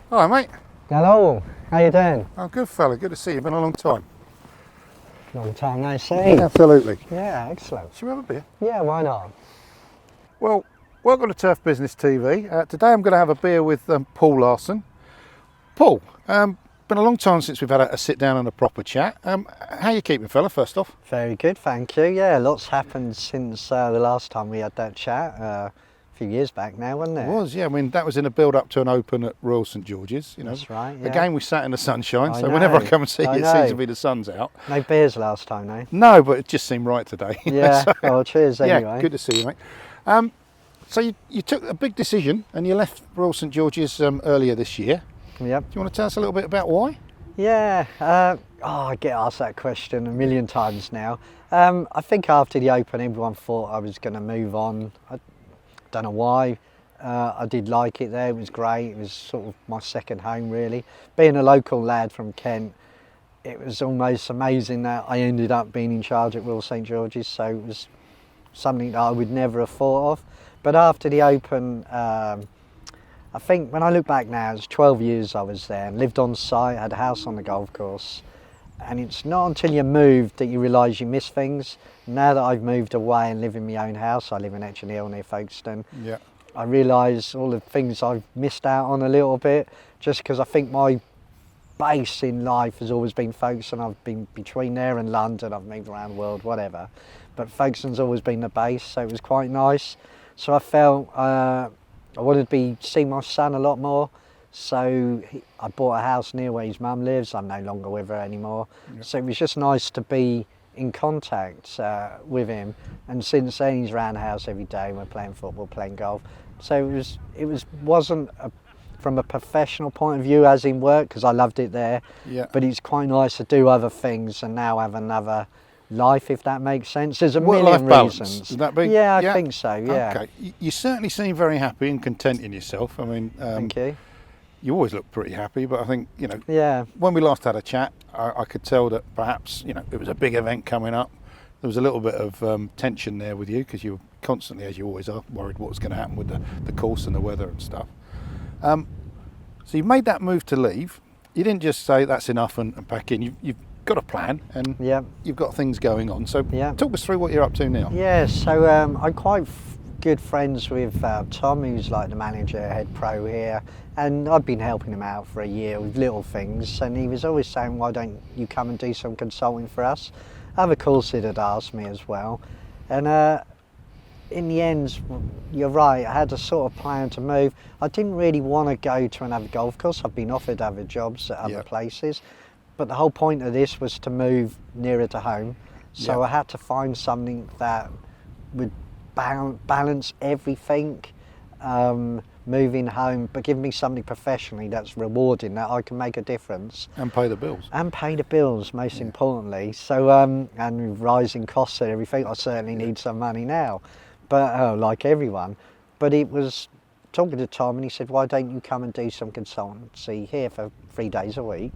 Hi mate. Hello, how you doing? I'm good fella, good to see you. Been a long time. Long time no see. Absolutely. Yeah, excellent. Should we have a beer? Yeah, why not? Well, welcome to Turf Business TV. Today I'm going to have a beer with Paul Larsen. Paul, been a long time since we've had a sit down and a proper chat. How you keeping fella, first off? Very good, thank you. Yeah, lots happened since the last time we had that chat. A few years back now, wasn't it? It was, yeah. I mean, that was in a build up to an open at Royal St George's. You know, That's right, yeah. Again, we sat in the sunshine, I so whenever I know, come and see you, I it seems know. to be the sun's out. No beers last time, no? No, but it just seemed right today. Yeah, So, well, cheers yeah, anyway. good to see you, mate. So you took a big decision and you left Royal St George's earlier this year. Yep. Do you want to tell us a little bit about why? Yeah, I get asked that question a million times now. I think after the Open everyone thought I was going to move on. I don't know why. I did like it there, it was great, it was sort of my second home really. Being a local lad from Kent, it was almost amazing that I ended up being in charge at Royal St George's, so it was something that I would never have thought of. But after the Open, I think when I look back now, it's 12 years I was there and lived on site, had a house on the golf course. And it's not until you move that you realise you miss things. Now that I've moved away and live in my own house, I live in Etchingham near Folkestone. Yeah. I realise all the things I've missed out on a little bit, just because I think my base in life has always been Folkestone. I've been between there and London, I've moved around the world, whatever. But Folkestone's always been the base, so it was quite nice. So I felt I wanted to see my son a lot more. So I bought a house near where his mum lives. I'm no longer with her anymore. Yep. So it was just nice to be in contact with him. And since then he's around the house every day. We're playing football, playing golf. So wasn't from a professional point of view as in work, because I loved it there. Yeah. But it's quite nice to do other things and now have another life, if that makes sense. There's a Work-life million balance, reasons. would that be? Yeah, I think so, yeah. Okay. You certainly seem very happy and content in yourself. I mean, thank you. You always look pretty happy, but I think, you know, yeah. When we last had a chat, I could tell that perhaps, you know, it was a big event coming up. There was a little bit of tension there with you because you were constantly, as you always are, worried what was going to happen with the course and the weather and stuff. So you've made that move to leave. You didn't just say that's enough and pack in. You've got a plan and you've got things going on. So talk us through what you're up to now. Yeah, so I'm quite good friends with Tom, who's like the manager, head pro here, and I've been helping him out for a year with little things, and he was always saying, why don't you come and do some consulting for us? Other courses had asked me as well, and in the end, you're right, I had a sort of plan to move. I didn't really want to go to another golf course. I've been offered other jobs at other places, but the whole point of this was to move nearer to home, so I had to find something that would balance everything, moving home, but give me something professionally that's rewarding, that I can make a difference. And pay the bills. And pay the bills, most importantly. So, and with rising costs and everything, I certainly need some money now, but like everyone. But it was talking to Tom and he said, why don't you come and do some consultancy here for 3 days a week?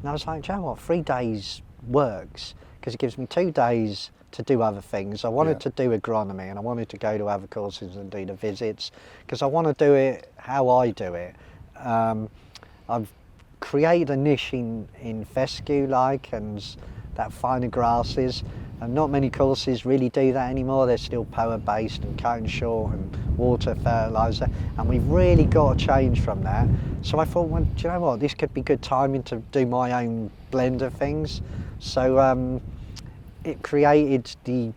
And I was like, do you know what, 3 days works, because it gives me 2 days to do other things. I wanted to do agronomy and I wanted to go to other courses and do the visits, because I want to do it how I do it. I've created a niche in fescue and that finer grasses, and not many courses really do that anymore. They're still power based and cone short and water fertiliser, and we've really got to change from that. So I thought, well, do you know what, this could be good timing to do my own blend of things. So it created the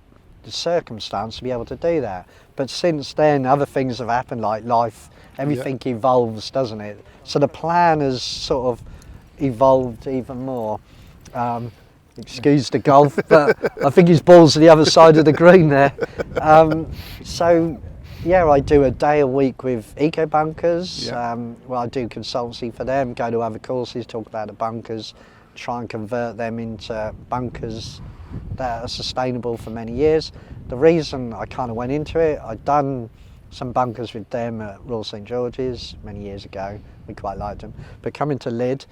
circumstance to be able to do that. But since then, other things have happened, like life, everything evolves, doesn't it? So the plan has sort of evolved even more. Excuse the golf, but I think his ball's to the other side of the green there. So yeah, I do a day a week with eco bunkers. Well, I do consultancy for them, go to other courses, talk about the bunkers, try and convert them into bunkers that are sustainable for many years. The reason I kind of went into it, I'd done some bunkers with them at Royal St George's many years ago. We quite liked them. But coming to Lydd,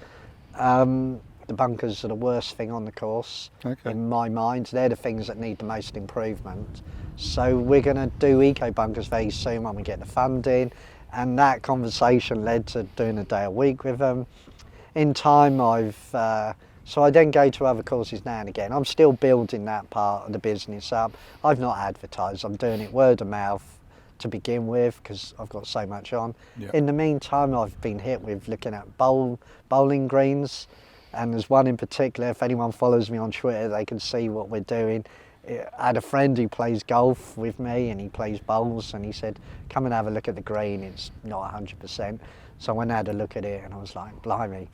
the bunkers are the worst thing on the course in my mind. They're the things that need the most improvement. So we're going to do eco bunkers very soon when we get the funding, And that conversation led to doing a day a week with them. In time, so I then go to other courses now and again. I'm still building that part of the business up. I've not advertised, I'm doing it word of mouth to begin with because I've got so much on. Yeah. In the meantime, I've been hit with looking at bowling greens, and there's one in particular. If anyone follows me on Twitter, they can see what we're doing. I had a friend who plays golf with me and he plays bowls, and he said, come and have a look at the green, it's not 100%. So I went and had a look at it and I was like, blimey.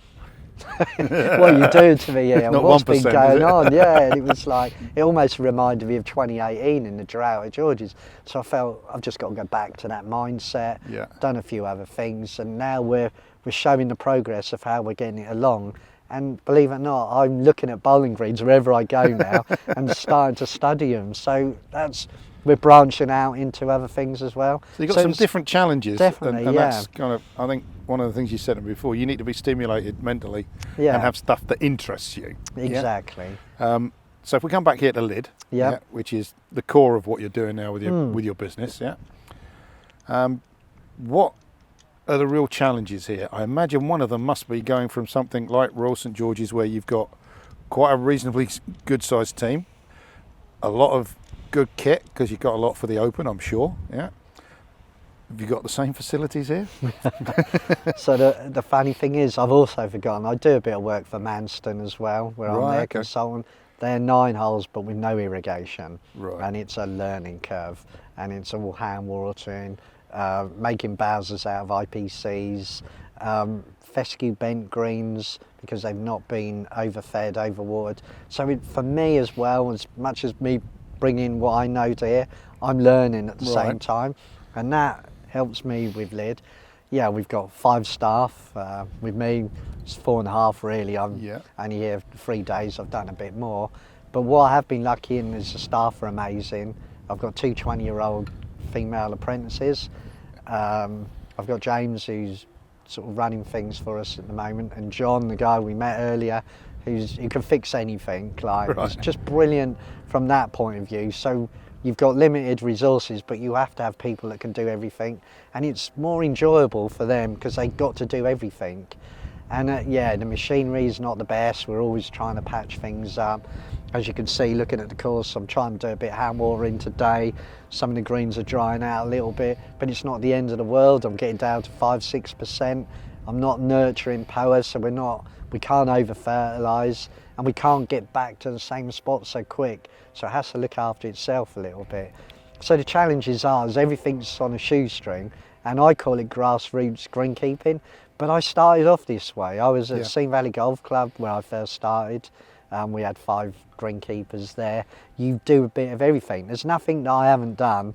What are you doing to me here? Not What's 1%, been is going it? on? Yeah, and it was like, it almost reminded me of 2018 in the drought at George's. So I felt I've just got to go back to that mindset. Yeah. Done a few other things, and now we're showing the progress of how we're getting it along. And believe it or not, I'm looking at bowling greens wherever I go now and starting to study them. So we're branching out into other things as well. So you've got some different challenges. Definitely, and yeah. that's kind of, I think, one of the things you said before, you need to be stimulated mentally Yeah. and have stuff that interests you. Exactly. Yeah? So if we come back here to Lydd, Yeah. which is the core of what you're doing now with your business, what are the real challenges here? I imagine one of them must be going from something like Royal St George's, where you've got quite a reasonably good sized team, a lot of good kit because you've got a lot for the Open, I'm sure. Yeah. Have you got the same facilities here? So the funny thing is, I've also forgotten, I do a bit of work for Manston as well, where I'm their consultant. They're 9 holes but with no irrigation, and it's a learning curve, and it's all hand watering, making bowsers out of IPCs, fescue bent greens because they've not been overfed, overwatered. So for me as well, as much as me bringing what I know to here, I'm learning at the same time, and that helps me with Lydd. Yeah, we've got 5 staff. With me, it's 4.5 really. I'm only here 3 days. I've done a bit more. But what I have been lucky in is the staff are amazing. I've got 2 20-year-old female apprentices. I've got James, who's sort of running things for us at the moment, and John, the guy we met earlier, who can fix anything. It's just brilliant from that point of view. So you've got limited resources, but you have to have people that can do everything, and it's more enjoyable for them because they've got to do everything. And the machinery is not the best. We're always trying to patch things up. As you can see, looking at the course, I'm trying to do a bit of hand watering today. Some of the greens are drying out a little bit, but it's not the end of the world. I'm getting down to 5-6%. I'm not nurturing power, so we can't over fertilise, and we can't get back to the same spot so quick. So it has to look after itself a little bit. So the challenges are, everything's on a shoestring, and I call it grassroots greenkeeping. But I started off this way. I was at Seam Valley Golf Club where I first started. We had 5 greenkeepers there. You do a bit of everything. There's nothing that I haven't done.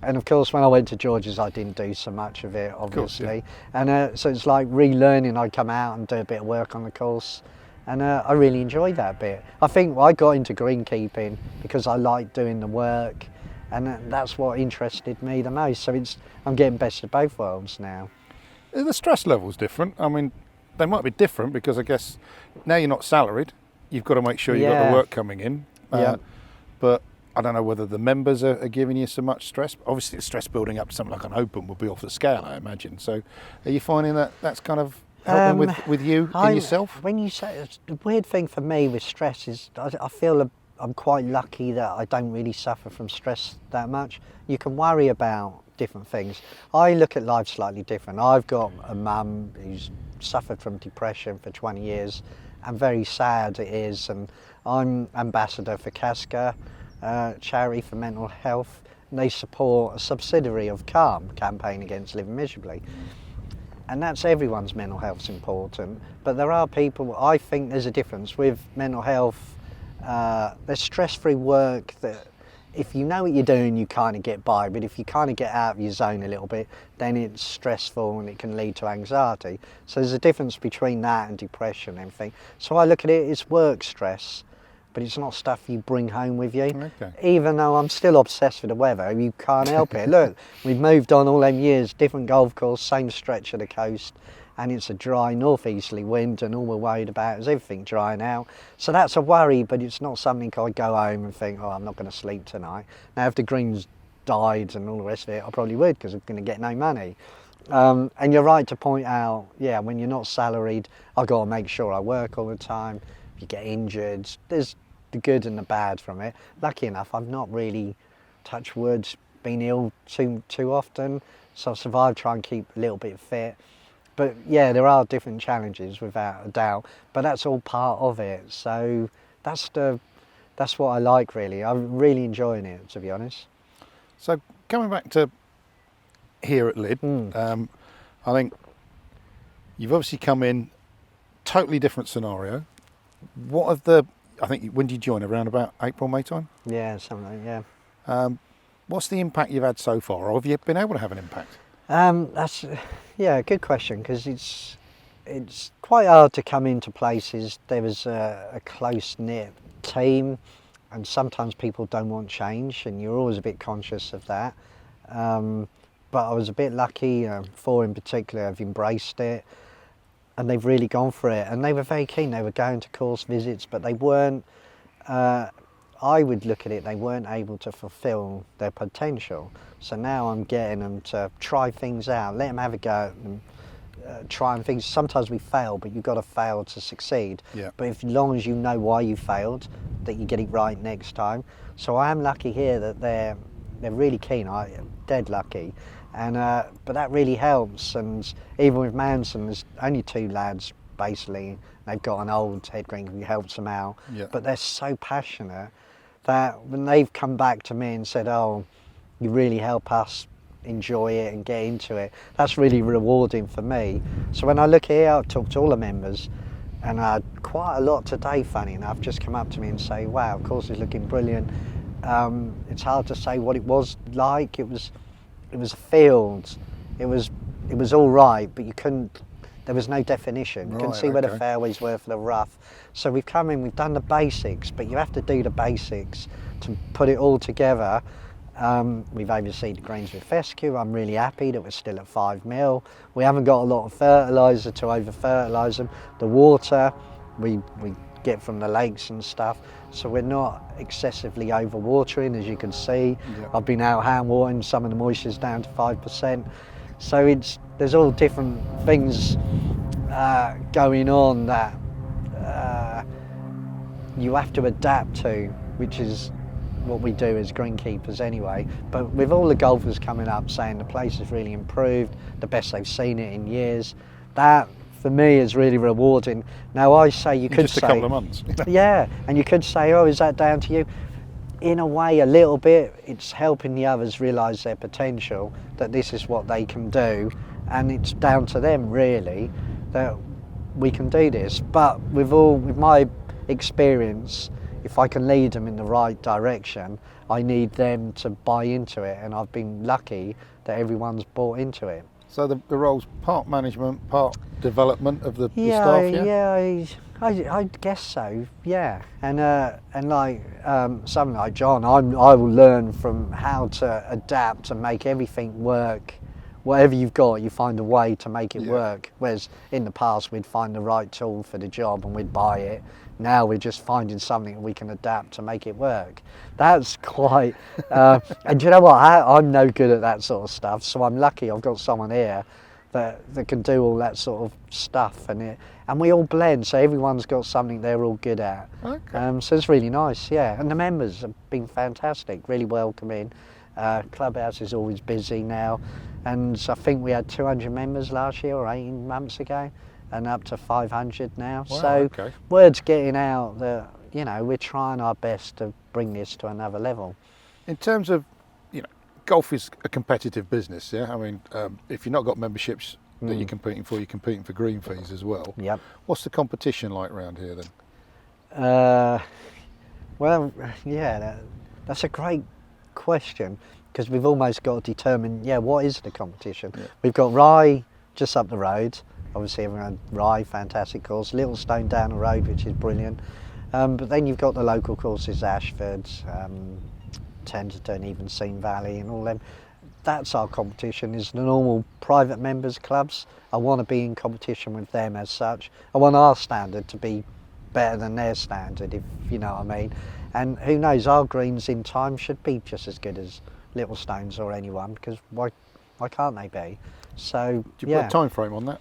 And of course, when I went to George's, I didn't do so much of it, obviously. And so it's like relearning. I come out and do a bit of work on the course. And I really enjoyed that bit. I think I got into greenkeeping because I like doing the work. And that's what interested me the most. So I'm getting best of both worlds now. The stress level's different. I mean, they might be different because I guess now you're not salaried. You've got to make sure you've got the work coming in. But I don't know whether the members are giving you so much stress. Obviously, the stress building up to something like an Open would be off the scale, I imagine. So are you finding that that's kind of helping with you and yourself? When you say, the weird thing for me with stress is I feel I'm quite lucky that I don't really suffer from stress that much. You can worry about different things. I look at life slightly different. I've got a mum who's suffered from depression for 20 years, and very sad it is, and I'm ambassador for Casca, charity for mental health, and they support a subsidiary of CALM, Campaign Against Living Miserably. And that's everyone's mental health's important, but there are people, I think there's a difference with mental health. There's stress-free work that if you know what you're doing, you kind of get by, but if you kind of get out of your zone a little bit, then it's stressful and it can lead to anxiety. So there's a difference between that and depression and everything. So I look at it, it's work stress, but it's not stuff you bring home with you. Okay. Even though I'm still obsessed with the weather, you can't help it. Look, we've moved on all them years, different golf course, same stretch of the coast, and it's a dry northeasterly wind, and all we're worried about is everything drying out. So that's a worry, but it's not something I go home and think, oh, I'm not going to sleep tonight. Now, if the greens died and all the rest of it, I probably would, because I'm going to get no money. And you're right to point out, yeah, when you're not salaried, I've got to make sure I work all the time. If you get injured, there's the good and the bad from it. Lucky enough, I've not really, touch wood, been ill too often, so I've survived, try and keep a little bit fit. But yeah, there are different challenges without a doubt, but that's all part of it. So that's what I like, really. I'm really enjoying it, to be honest. So coming back to here at Lydd, I think you've obviously come in totally different scenario. I think, when did you join? Around about April, May time? Yeah, something like, yeah. What's the impact you've had so far, or have you been able to have an impact? That's a good question, because it's quite hard to come into places. There was a close-knit team, and sometimes people don't want change, and you're always a bit conscious of that. But I was a bit lucky. 4 in particular have embraced it, and they've really gone for it, and they were very keen. They were going to course visits, but they weren't, I would look at it, they weren't able to fulfill their potential. So now I'm getting them to try things out, let them have a go and trying things. Sometimes we fail, but you've got to fail to succeed. Yeah. But as long as you know why you failed, that you get it right next time. So I am lucky here that they're really keen. I'm dead lucky. And but that really helps. And even with Manson, there's only 2 lads basically. They've got an old head greenkeeper who helps them out. Yeah. But they're so passionate that when they've come back to me and said, "Oh, you really help us enjoy it and get into it," that's really rewarding for me. So when I look here, I've talked to all the members, and quite a lot today, funny enough, just come up to me and say, "Wow, of course it's looking brilliant." It's hard to say what it was like. It was a field. It was all right, but you couldn't. There was no definition. You couldn't see where the fairways were for the rough. So we've come in, we've done the basics, but you have to do the basics to put it all together. We've overseen the greens with fescue. I'm really happy that we're still at 5 mil. We haven't got a lot of fertiliser to over-fertilise them. The water we get from the lakes and stuff, so we're not excessively over-watering, as you can see. Yep. I've been out hand watering, some of the moisture's down to 5%. So there's all different things going on that you have to adapt to, which is what we do as greenkeepers anyway. But with all the golfers coming up saying the place has really improved, the best they've seen it in years, that for me is really rewarding. Now I say you could just say, a couple of months. yeah, and you could say, "Oh, is that down to you?" In a way, a little bit. It's helping the others realise their potential, that this is what they can do, and it's down to them really that we can do this. But with my experience, if I can lead them in the right direction, I need them to buy into it, and I've been lucky that everyone's bought into it. So the role's part management, part development of the staff, yeah? I guess so, yeah. And like something like John, I will learn from how to adapt to make everything work. Whatever you've got, you find a way to make it work. Whereas in the past, we'd find the right tool for the job and we'd buy it. Now we're just finding something we can adapt to make it work. That's quite, and you know what, I'm no good at that sort of stuff, so I'm lucky I've got someone here that can do all that sort of stuff, and we all blend, so everyone's got something they're all good at. Okay. So it's really nice, yeah, and the members have been fantastic, really welcoming. Clubhouse is always busy now, and I think we had 200 members last year or 18 months ago, and up to 500 now. Wow, So okay. word's getting out that, you know, we're trying our best to bring this to another level. In terms of, golf is a competitive business, yeah? I mean, if you've not got memberships that you're competing for green fees as well. Yep. What's the competition like around here then? Well, yeah, that's a great question, because we've almost got to determine, what is the competition? Yeah. We've got Rye just up the road. Obviously everyone, Rye, fantastic course. Littlestone down the road, which is brilliant. But then you've got the local courses, Ashford, Tenterden, even Seam Valley and all them. That's our competition, is the normal private members clubs. I want to be in competition with them as such. I want our standard to be better than their standard, if you know what I mean. And who knows, our greens in time should be just as good as Littlestones or anyone, because why can't they be? So Do you put a time frame on that?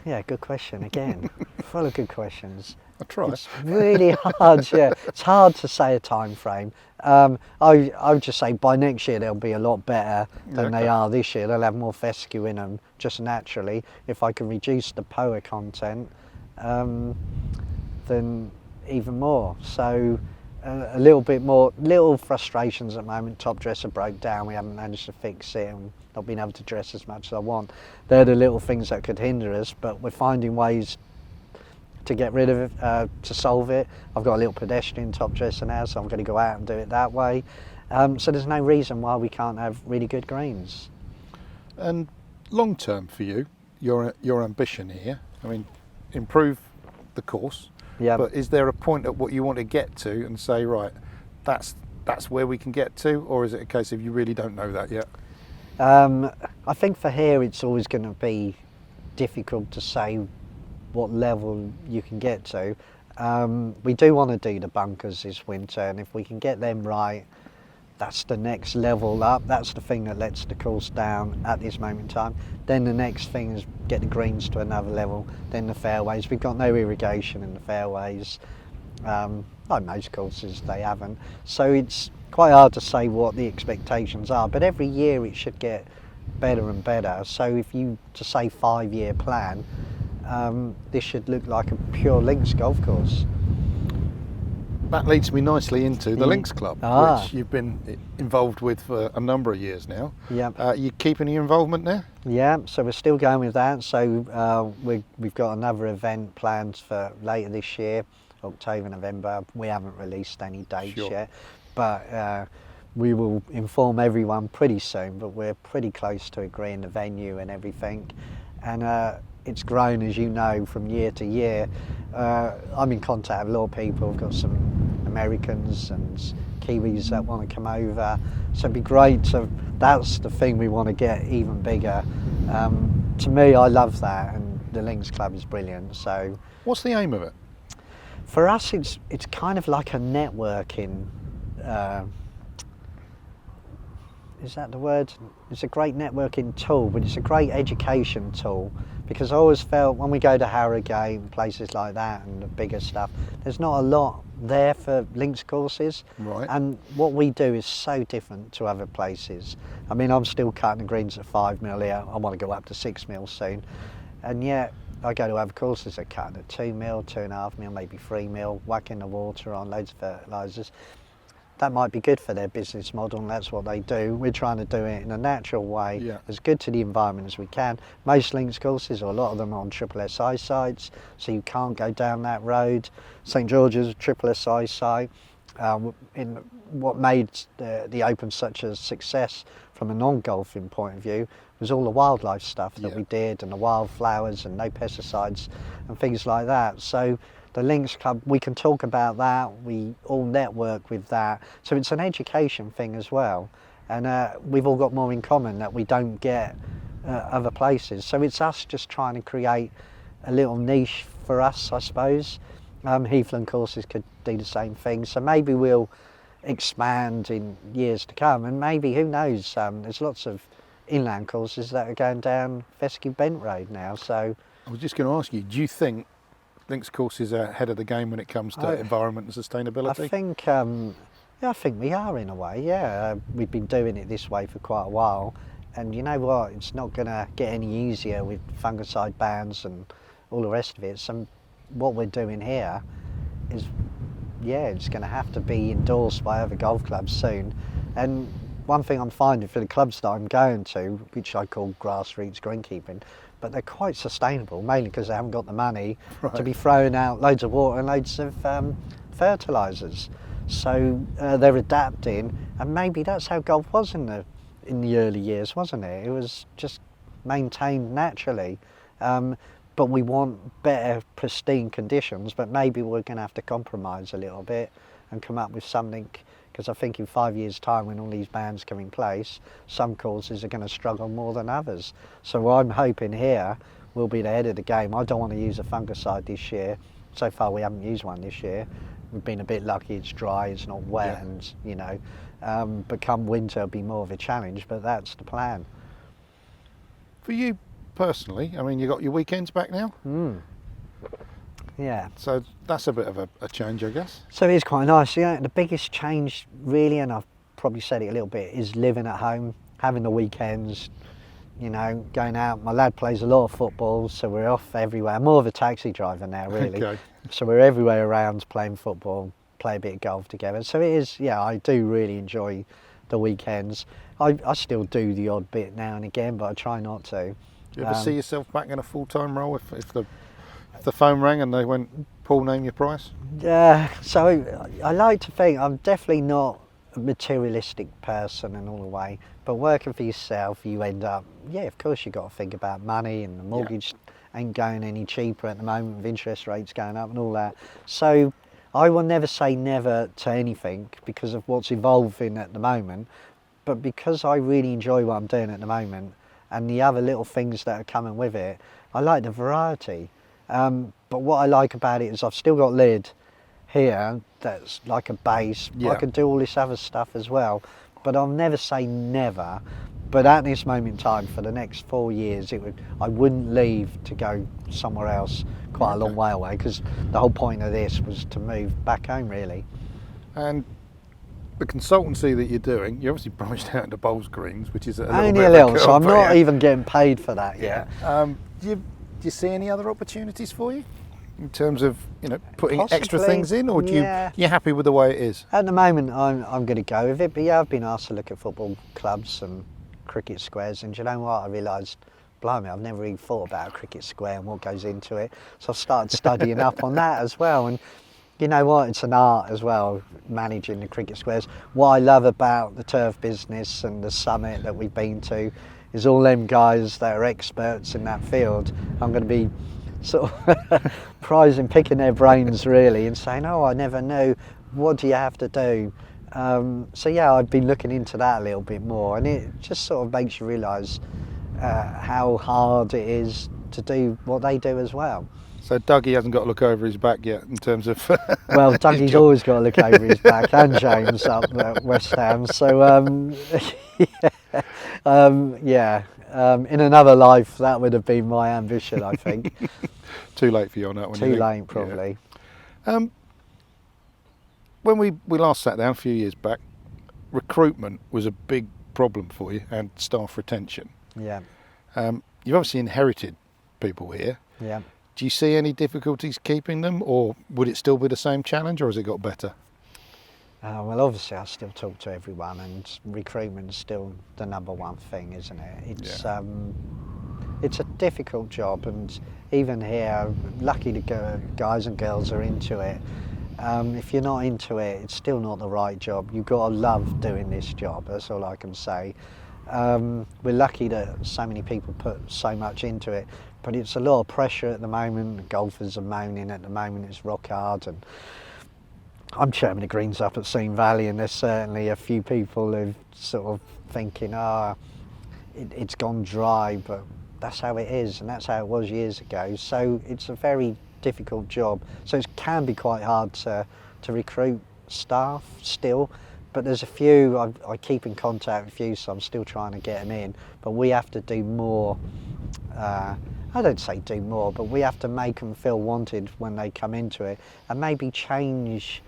Yeah, good question again. Full of good questions. I try. It's really hard. Yeah, it's hard to say a time frame. I would just say by next year they'll be a lot better than they are this year. They'll have more fescue in them just naturally. If I can reduce the POA content, then even more. So a little bit more, little frustrations at the moment. Top dresser broke down. We haven't managed to fix it and not been able to dress as much as I want. They're the little things that could hinder us, but we're finding ways to get rid of it, to solve it. I've got a little pedestrian top dresser now, so I'm going to go out and do it that way. So there's no reason why we can't have really good greens. And long term for you, your ambition here, I mean, improve the course. Yeah. But is there a point at what you want to get to and say, right, that's where we can get to, or is it a case of you really don't know that yet? I think for here it's always going to be difficult to say what level you can get to. We do want to do the bunkers this winter, and if we can get them right, that's the next level up. That's the thing that lets the course down at this moment in time. Then the next thing is get the greens to another level, then the fairways. We've got no irrigation in the fairways. Like most courses, they haven't. So it's quite hard to say what the expectations are, but every year it should get better and better. So if you, to say 5-year plan, this should look like a pure links golf course. That leads me nicely into the Lynx Club, Ah. which you've been involved with for a number of years now. Yep. You keeping your involvement there? Yeah, so we're still going with that. So we've got another event planned for later this year, October, November. We haven't released any dates Sure. yet, but we will inform everyone pretty soon. But we're pretty close to agreeing the venue and everything, and it's grown, as you know, from year to year. I'm in contact with a lot of people. We've got some Americans and Kiwis that want to come over, so it'd be great to. That's the thing we want to get even bigger. To me, I love that, and the Lynx Club is brilliant. So, What's the aim of it? for us, it's kind of like a networking. Is that the word? It's a great networking tool, but it's a great education tool, because I always felt when we go to Harrogate and places like that and the bigger stuff, there's not a lot there for links courses. Right. And what we do is so different to other places. I mean, I'm still cutting the greens at 5 mil here. I want to go up to 6 mil soon. And yet I go to other courses that cut at 2 mil, 2.5 mil, maybe 3 mil, whacking the water on, loads of fertilisers. That might be good for their business model, and that's what they do. We're trying to do it in a natural way, Yeah. as good to the environment as we can. Most links courses, or a lot of them, are on triple SI sites, so you can't go down that road. St George's, triple SI site. In what made the Open such a success from a non-golfing point of view was all the wildlife stuff that Yeah. we did, and the wildflowers and no pesticides and things like that. So the Lynx Club, we can talk about that, we all network with that. So it's an education thing as well. And we've all got more in common that we don't get other places. So it's us just trying to create a little niche for us, I suppose. Heathland courses could do the same thing. So maybe we'll expand in years to come. And maybe, who knows, there's lots of inland courses that are going down Fescue Bent Road now. So I was just going to ask you, do you think Lynx courses are ahead of the game when it comes to environment and sustainability? I think we are, in a way. Yeah, we've been doing it this way for quite a while, and you know what? It's not going to get any easier with fungicide bans and all the rest of it. So what we're doing here is, yeah, it's going to have to be endorsed by other golf clubs soon. And one thing I'm finding for the clubs that I'm going to, which I call grassroots greenkeeping, but they're quite sustainable, mainly because they haven't got the money to be throwing out loads of water and loads of fertilisers. So they're adapting, and maybe that's how golf was in the early years, wasn't it? It was just maintained naturally. But we want better, pristine conditions, but maybe we're going to have to compromise a little bit and come up with something, because I think in 5 years' time, when all these bans come in place, some courses are going to struggle more than others. So I'm hoping here we'll be the head of the game. I don't want to use a fungicide this year. so far we haven't used one this year. We've been a bit lucky, it's dry, it's not wet, and you know, but come winter it'll be more of a challenge, but that's the plan. For you personally, I mean, you got your weekends back now? Yeah. So that's a bit of a change, I guess. So it is quite nice. Yeah, the biggest change really, and I've probably said it a little bit, is living at home, having the weekends, you know, going out. My lad plays a lot of football, so we're off everywhere. I'm more of a taxi driver now, really. Okay. So we're everywhere around playing football, play a bit of golf together. So it is, yeah, I do really enjoy the weekends. I still do the odd bit now and again, but I try not to. Do you ever see yourself back in a full-time role if the phone rang and they went, Paul, name your price? Yeah, so I like to think I'm definitely not a materialistic person in all the way, but working for yourself, you end up, yeah, of course you've got to think about money, and the mortgage ain't going any cheaper at the moment with interest rates going up and all that. So I will never say never to anything because of what's evolving at the moment, but because I really enjoy what I'm doing at the moment and the other little things that are coming with it, I like the variety. But what I like about it is I've still got Lydd here, that's like a base. Yeah. I can do all this other stuff as well, but I'll never say never. But at this moment in time, for the next 4 years, I wouldn't leave to go somewhere else quite a long way away, because the whole point of this was to move back home, really. And the consultancy that you're doing, you're obviously branched out into bowls greens, which is Only a little, so I'm not even getting paid for that yet. Do you see any other opportunities for you in terms of, you know, putting extra Possibly, things in, or you're happy with the way it is? At the moment, I'm going to go with it, but yeah, I've been asked to look at football clubs and cricket squares, and do you know what? I realised, blimey, I've never even thought about a cricket square and what goes into it. So I've started studying up on that as well. And you know what? It's an art as well, managing the cricket squares. What I love about the turf business and the summit that we've been to is all them guys that are experts in that field. I'm going to be sort of picking their brains really, and saying, oh, I never knew, what do you have to do? So yeah, I've been looking into that a little bit more, and it just sort of makes you realise how hard it is to do what they do as well. So Dougie hasn't got to look over his back yet in terms of Well, Dougie's always got to look over his back, and James up at West Ham. So in another life that would have been my ambition, I think. Too late for you on that one. Too late, probably. Yeah. When we last sat down a few years back, recruitment was a big problem for you, and staff retention. Yeah. You've obviously inherited people here. Yeah. Do you see any difficulties keeping them, or would it still be the same challenge, or has it got better? Well, obviously I still talk to everyone, and recruitment is still the number one thing, isn't it? It's a difficult job, and even here, lucky the guys and girls are into it. If you're not into it, it's still not the right job. You've got to love doing this job, that's all I can say. We're lucky that so many people put so much into it, but it's a lot of pressure at the moment. The golfers are moaning at the moment, it's rock hard, and I'm chairman of Greens up at Seam Valley, and there's certainly a few people who sort of thinking, it's gone dry, but that's how it is, and that's how it was years ago. So it's a very difficult job. So it can be quite hard to recruit staff still, but there's a few, I keep in contact with a few, so I'm still trying to get them in, but we have to do more. I don't say do more, but we have to make them feel wanted when they come into it, and maybe change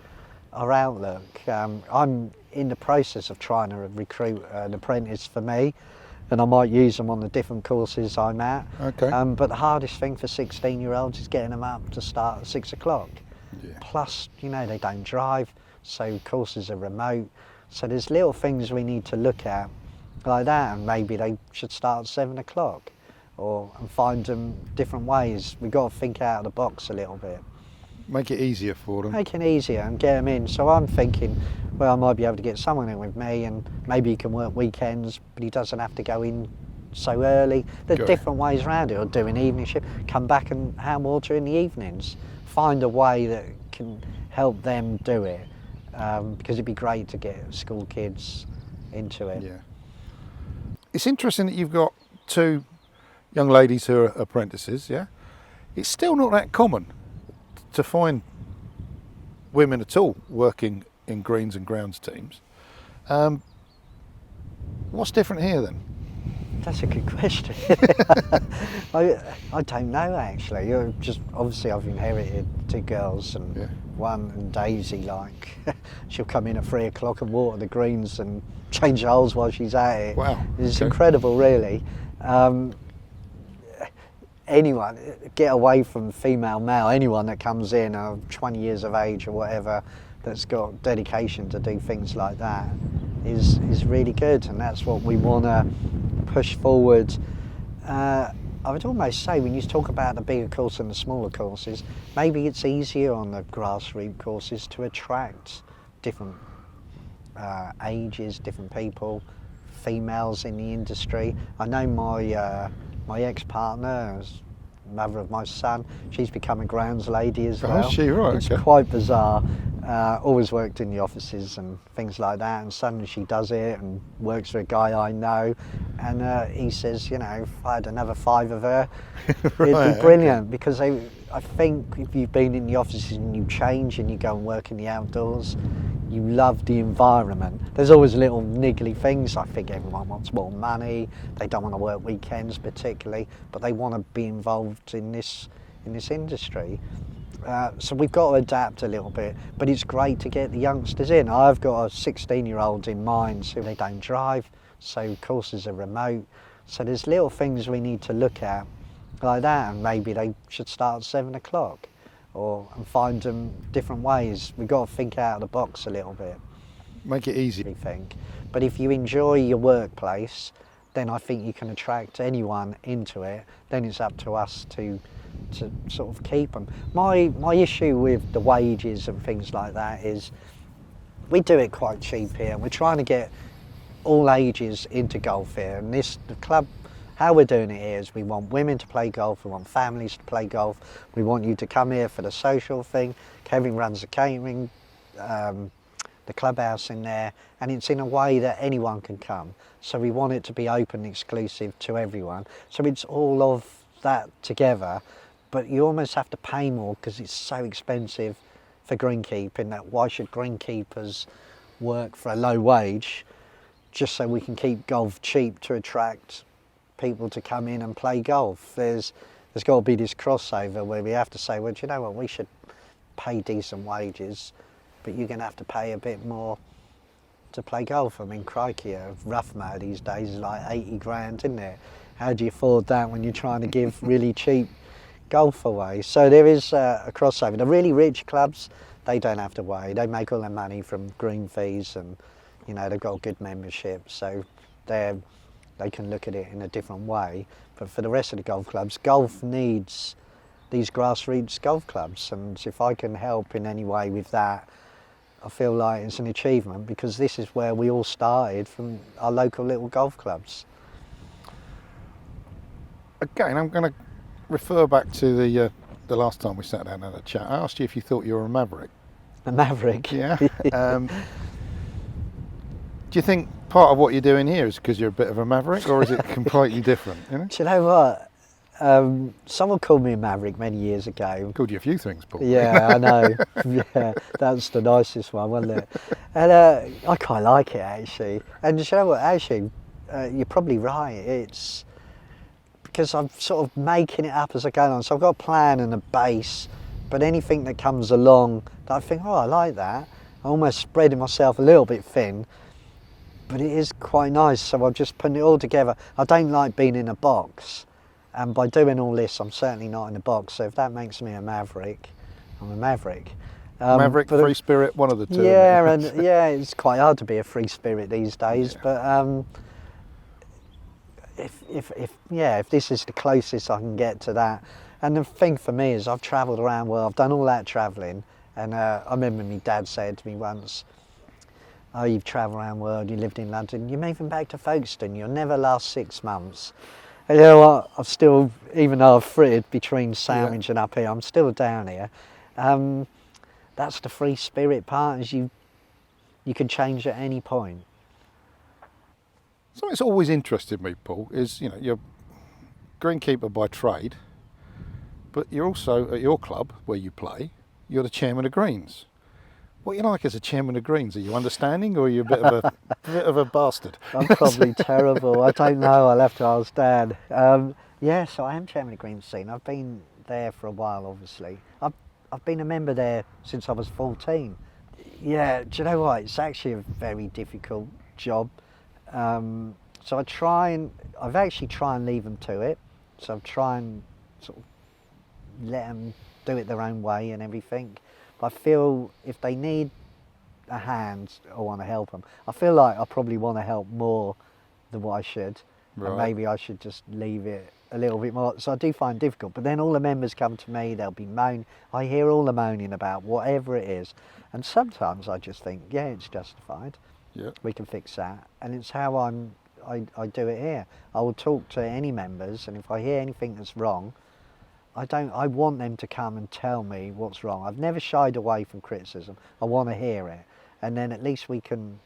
our outlook. I'm in the process of trying to recruit an apprentice for me, and I might use them on the different courses I'm at. Okay. But the hardest thing for 16-year-olds is getting them up to start at 6 o'clock. Yeah. Plus, you know, they don't drive, so courses are remote. So there's little things we need to look at like that, and maybe they should start at 7 o'clock, and find them different ways. We've got to think out of the box a little bit. Make it easier for them. Make it easier and get them in. So I'm thinking, well, I might be able to get someone in with me, and maybe he can work weekends, but he doesn't have to go in so early. There's different ways around it, or do an evening shift, come back and hand water in the evenings. Find a way that can help them do it, because it'd be great to get school kids into it. Yeah. It's interesting that you've got two young ladies who are apprentices, yeah? It's still not that common to find women at all working in greens and grounds teams. What's different here then? That's a good question. I don't know actually. You're just obviously I've inherited 2 girls and one and Daisy, like she'll come in at 3 o'clock and water the greens and change the holes while she's at it. Wow, It's incredible, really. Anyone get away from female male. Anyone that comes in 20 years of age or whatever that's got dedication to do things like that is really good, and that's what we want to push forward. I would almost say when you talk about the bigger course and the smaller courses, maybe it's easier on the grassroots courses to attract different ages, different people, females in the industry. I know my ex-partner, mother of my son, she's become a grounds lady as well. Oh, is she? Right, it's okay. quite bizarre. Always worked in the offices and things like that, and suddenly she does it and works for a guy I know, and he says, you know, if I had another 5 of her, it'd be brilliant, because I think if you've been in the offices and you change and you go and work in the outdoors, you love the environment. There's always little niggly things. I think everyone wants more money, they don't want to work weekends particularly, but they want to be involved in this industry. So we've got to adapt a little bit, but it's great to get the youngsters in. I've got a 16-year-old in mind, so they don't drive, so courses are remote. So there's little things we need to look at like that, and maybe they should start at 7 o'clock and find them different ways. We've got to think out of the box a little bit. Make it easy. I think. But if you enjoy your workplace, then I think you can attract anyone into it. Then it's up to us to sort of keep them. My issue with the wages and things like that is we do it quite cheap here, and we're trying to get all ages into golf here. And the club, how we're doing it here is we want women to play golf, we want families to play golf, we want you to come here for the social thing. Kevin runs the catering, the clubhouse in there, and it's in a way that anyone can come. So we want it to be open, exclusive to everyone. So it's all of that together, but you almost have to pay more because it's so expensive for greenkeeping. That why should greenkeepers work for a low wage just so we can keep golf cheap to attract people to come in and play golf? There's got to be this crossover where we have to say, well, do you know what, we should pay decent wages, but you're going to have to pay a bit more to play golf. I mean, crikey, a rough mower these days is like 80 grand, isn't it? How do you afford that when you're trying to give really cheap golf away? So there is a crossover. The really rich clubs, they don't have to worry. They make all their money from green fees, and you know, they've got a good membership, so they can look at it in a different way. But for the rest of the golf clubs, golf needs these grassroots golf clubs, and if I can help in any way with that, I feel like it's an achievement, because this is where we all started, from our local little golf clubs. Again, I'm going to refer back to the last time we sat down and had a chat. I asked you if you thought you were a maverick. A maverick? Yeah. Do you think part of what you're doing here is because you're a bit of a maverick, or is it completely different? You know? Do you know what? Someone called me a maverick many years ago. Called you a few things, Paul. Yeah, I know. Yeah, that's the nicest one, wasn't it? And I quite like it, actually. And you know what? Actually, you're probably right. It's because I'm sort of making it up as I go along. So I've got a plan and a base, but anything that comes along that I think, oh, I like that, I'm almost spreading myself a little bit thin, but it is quite nice. So I'm just putting it all together. I don't like being in a box. And by doing all this, I'm certainly not in a box. So if that makes me a maverick, I'm a maverick. Maverick, free spirit, one of the two. Yeah, and yeah, it's quite hard to be a free spirit these days. Yeah. But if this is the closest I can get to that, and the thing for me is I've travelled around the world. I've done all that travelling, and I remember my dad said to me once, "Oh, you've travelled around the world. You lived in London. You're moving back to Folkestone. You'll never last 6 months." And you know what? I've still, even though I've frittered between Sandwich and up here, I'm still down here. That's the free spirit part, is you can change at any point. Something that's always interested me, Paul, is, you know, you're greenkeeper by trade, but you're also at your club where you play, you're the chairman of Greens. What are you like as a chairman of Greens? Are you understanding, or are you a bit of a bit of a bastard? I'm probably terrible. I don't know. I'll have to ask Dad. Yeah, so I am chairman of Green Scene. I've been there for a while, obviously. I've been a member there since I was 14. Yeah, do you know what? It's actually a very difficult job. So I've actually tried and leave them to it. So I've tried and sort of let them do it their own way and everything. But I feel if they need a hand, I want to help them. I feel like I probably want to help more than what I should. Right. And maybe I should just leave it a little bit more. So I do find it difficult. But then all the members come to me, they'll be moaning. I hear all the moaning about whatever it is. And sometimes I just think, yeah, it's justified. Yeah. We can fix that. And it's how I do it here. I will talk to any members, and if I hear anything that's wrong, I want them to come and tell me what's wrong. I've never shied away from criticism. I want to hear it. And then at least we can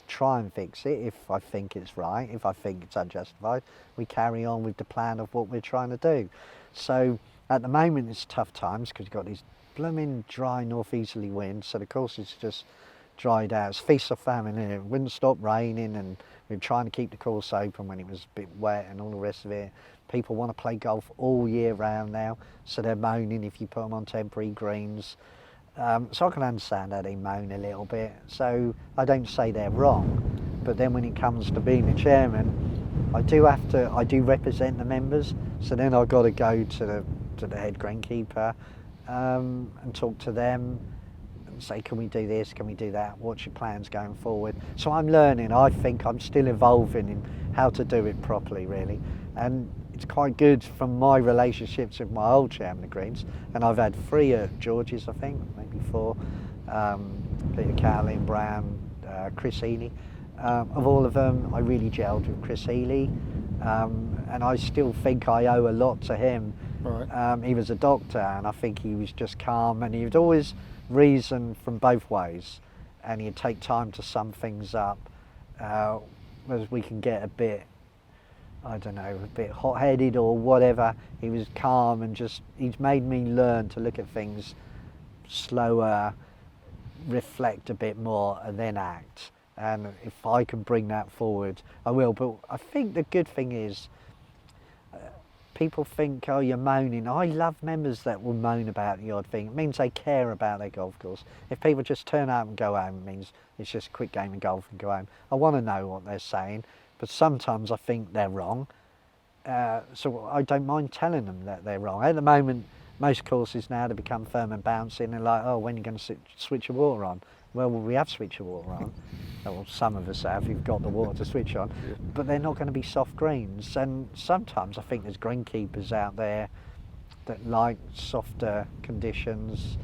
try and fix it if I think it's right. If I think it's unjustified, we carry on with the plan of what we're trying to do. So at the moment it's tough times because you've got these blooming dry northeasterly winds, so the course is just dried out. It's feast or famine, and it wouldn't stop raining, and we were trying to keep the course open when it was a bit wet and all the rest of it. People want to play golf all year round now, so they're moaning if you put them on temporary greens. So I can understand how they moan a little bit. So I don't say they're wrong, but then when it comes to being the chairman, I do represent the members. So then I've got to go to the head greenkeeper and talk to them and say, can we do this, can we do that, what's your plans going forward? So I'm learning. I think I'm still evolving in how to do it properly, really. And it's quite good from my relationships with my old chairman of Greens, and I've had 3 at George's, I think, maybe 4. Peter Cowlin, Brown, Chris Healy. Of all of them, I really gelled with Chris Healy, and I still think I owe a lot to him. Right. He was a doctor, and I think he was just calm, and he would always reason from both ways, and he'd take time to sum things up, whereas we can get a bit, I don't know, a bit hot-headed or whatever. He was calm and he's made me learn to look at things slower, reflect a bit more and then act. And if I can bring that forward, I will. But I think the good thing is, people think, oh, you're moaning. I love members that will moan about the odd thing. It means they care about their golf course. If people just turn up and go home, it means it's just a quick game of golf and go home. I want to know what they're saying, but sometimes I think they're wrong. So I don't mind telling them that they're wrong. At the moment, most courses now, they become firm and bouncy, and they're like, oh, when are you going to switch your water on? Well, we have switched your water on. Well, some of us have, you've got the water to switch on, but they're not going to be soft greens. And sometimes I think there's greenkeepers out there that like softer conditions,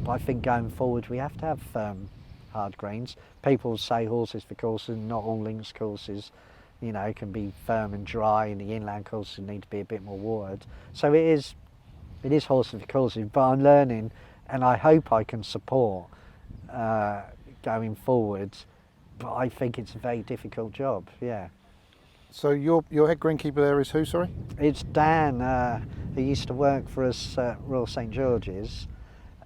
but I think going forward we have to have firm, hard greens. People say horses for courses, not all links courses, you know, can be firm and dry, and the inland courses need to be a bit more watered. So it is horses for courses, but I'm learning, and I hope I can support going forward. But I think it's a very difficult job, yeah. So your head greenkeeper there is who, sorry? It's Dan, who used to work for us at Royal St George's,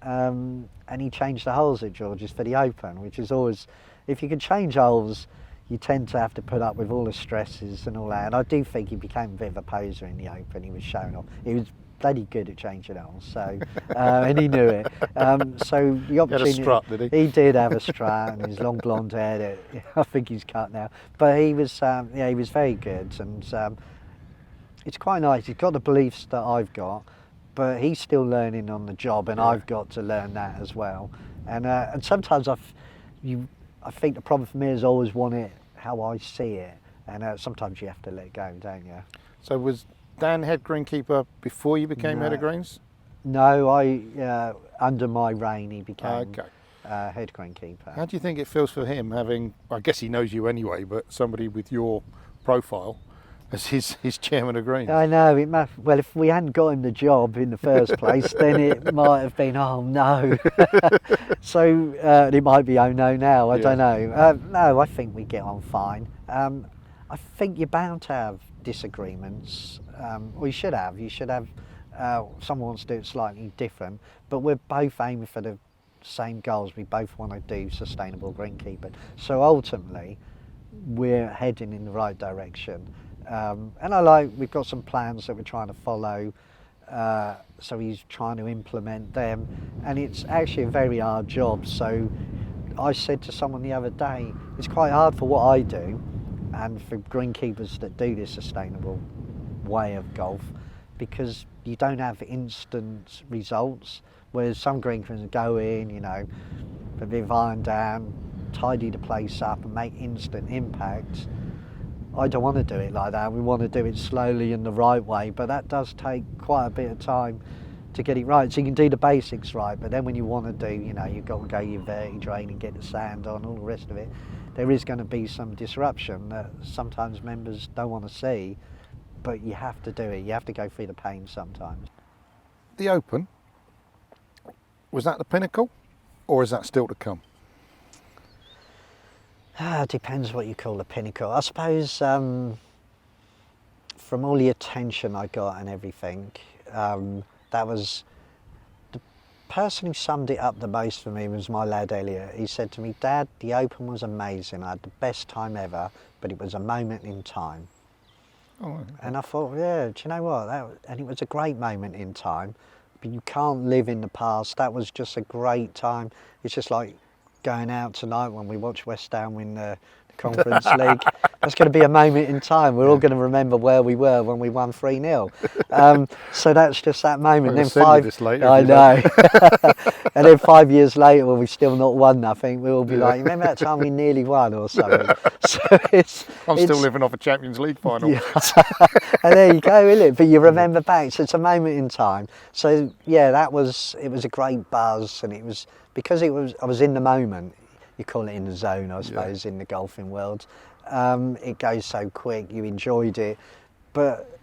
and he changed the holes at George's for the Open, which is always, if you can change holes, you tend to have to put up with all the stresses and all that. And I do think he became a bit of a poser in the Open. He was showing off. He was bloody good at changing holes, so and he knew it. So the opportunity. He had a strut, did he? He did have a strut, and his long blonde hair. That I think he's cut now, but he was yeah, he was very good, and it's quite nice. He's got the beliefs that I've got, but he's still learning on the job, and I've got to learn that as well. And sometimes I think the problem for me is I always want it how I see it, and sometimes you have to let go, don't you? So was Dan head greenkeeper before you became head of greens? No, under my reign he became head greenkeeper. How do you think it feels for him having, I guess he knows you anyway, but somebody with your profile as his chairman of greens? I know, well, if we hadn't got him the job in the first place, then it might have been, oh no. So it might be, oh no now, I don't know. No, I think we get on fine. I think you're bound to have disagreements, or you should have Someone wants to do it slightly different, but we're both aiming for the same goals. We both want to do sustainable greenkeeping. So ultimately, we're heading in the right direction. And we've got some plans that we're trying to follow. So he's trying to implement them, and it's actually a very hard job. So I said to someone the other day, it's quite hard for what I do and for greenkeepers that do this sustainable way of golf, because you don't have instant results, whereas some greenkeepers go in, you know, put a bit of iron down, tidy the place up and make instant impact. I don't want to do it like that. We want to do it slowly in the right way, but that does take quite a bit of time to get it right. So you can do the basics right, but then when you want to do, you know, you've got to go your verti-drain and get the sand on, all the rest of it, there is going to be some disruption that sometimes members don't want to see, but you have to do it. You have to go through the pain sometimes. The Open, was that the pinnacle, or is that still to come? Depends what you call the pinnacle. I suppose from all the attention I got and everything, that was the person who summed it up the most for me was my lad Elliot. He said to me, "Dad, the Open was amazing. I had the best time ever, but it was a moment in time." Oh, okay. And I thought, yeah, do you know what? And it was a great moment in time, but you can't live in the past. That was just a great time. It's just like going out tonight when we watch West Ham win the Conference League. That's going to be a moment in time. We're all going to remember where we were when we won 3-0. So that's just that moment. Then I know. And then 5 years later, when we've still not won nothing, we'll be like, remember that time we nearly won or something? So I'm still living off a Champions League final. Yeah. And there you go, isn't it? But you remember back, so it's a moment in time. So yeah, it was a great buzz, and it was because I was in the moment. You call it in the zone, I suppose, in the golfing world. It goes so quick. You enjoyed it, but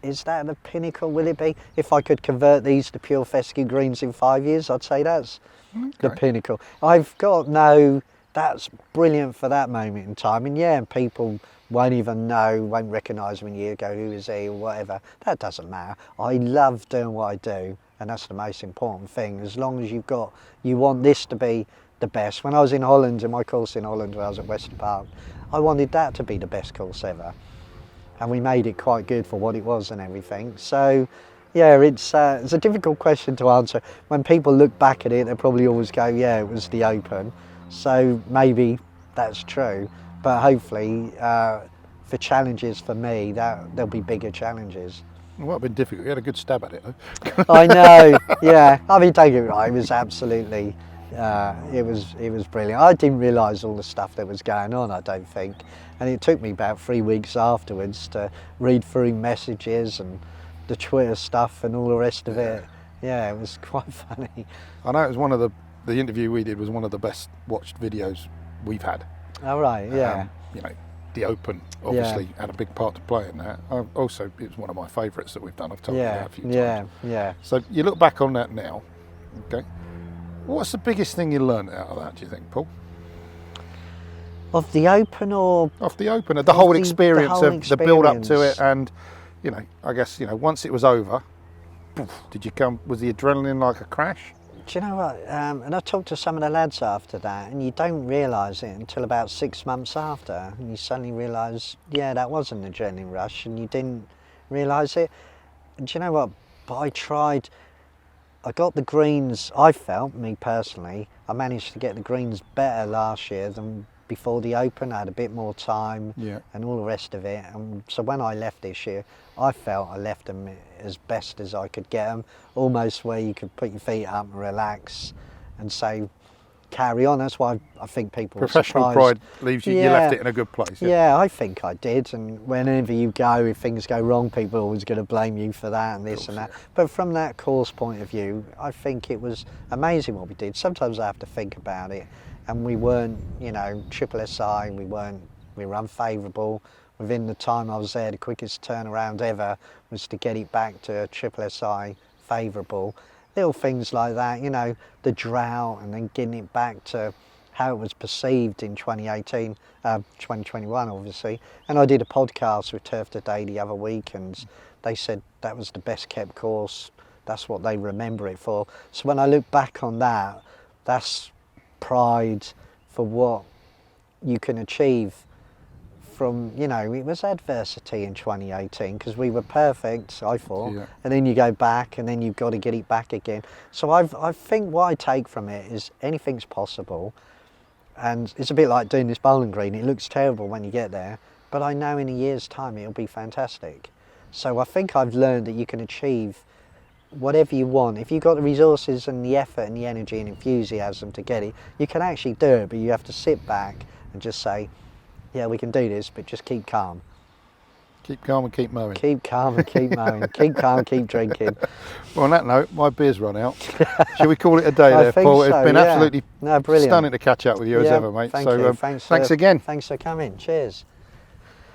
is that the pinnacle? Will it be? If I could convert these to pure fescue greens in 5 years, I'd say that's the pinnacle. That's brilliant for that moment in time. And people won't even know, won't recognise when you go, who is he or whatever. That doesn't matter. I love doing what I do, and that's the most important thing. As long as you want this to be the best. When I was in Holland, in my course in Holland, where I was at Western Park, I wanted that to be the best course ever. And we made it quite good for what it was and everything. So, yeah, it's a difficult question to answer. When people look back at it, they probably always go, yeah, it was the Open. So maybe that's true. But hopefully, for challenges for me, there'll be bigger challenges. It might have been difficult. You had a good stab at it, though. I know, yeah. I mean, don't get me wrong, it was absolutely... it was brilliant. I didn't realise all the stuff that was going on, I don't think, and it took me about 3 weeks afterwards to read through messages and the Twitter stuff and all the rest of it. Yeah, it was quite funny. I know it was one of the interview we did was one of the best watched videos we've had. Oh right, yeah. You know, the Open obviously had a big part to play in that. Also, it's one of my favourites that we've done. I've told you that a few times. Yeah. So you look back on that now, okay? What's the biggest thing you learned out of that, do you think, Paul? Of the Open or? Of the Open, the whole experience of the build up to it, and you know, I guess, you know, once it was over, was the adrenaline like a crash? Do you know what? And I talked to some of the lads after that, and you don't realise it until about 6 months after, and you suddenly realise, yeah, that was an adrenaline rush, and you didn't realise it. And do you know what? But I got the greens, I felt, me personally, I managed to get the greens better last year than before the Open. I had a bit more time and all the rest of it. And so when I left this year, I felt I left them as best as I could get them, almost where you could put your feet up and relax and say, carry on. That's why I think people were surprised. Professional pride leaves you, you left it in a good place. Yeah, I think I did. And whenever you go, if things go wrong, people are always going to blame you for that and this and that. But from that course point of view, I think it was amazing what we did. Sometimes I have to think about it. And we weren't, you know, triple SI, we were unfavourable. Within the time I was there, the quickest turnaround ever was to get it back to triple SI favourable. Little things like that, you know, the drought and then getting it back to how it was perceived in 2021 obviously. And I did a podcast with Turf Today the other week, and they said that was the best kept course. That's what they remember it for. So when I look back on that, that's pride for what you can achieve from, you know, it was adversity in 2018 because we were perfect, I thought, Yeah. and then you go back and then you've got to get it back again. So I think what I take from it is anything's possible, and it's a bit like doing this bowling green. It looks terrible when you get there, but I know in a year's time it'll be fantastic. So I think I've learned that you can achieve whatever you want. If you've got the resources and the effort and the energy and enthusiasm to get it, you can actually do it, but you have to sit back and just say, yeah, we can do this, but just keep calm. Keep calm and keep mowing. Keep calm and keep mowing. Keep calm, keep drinking. Well, on that note, my beer's run out. Shall we call it a day I there, think Paul? so, It's been yeah. absolutely No, brilliant. stunning to catch up with you as Yeah, ever, mate. Thank So you. thanks again. Thanks for coming. Cheers.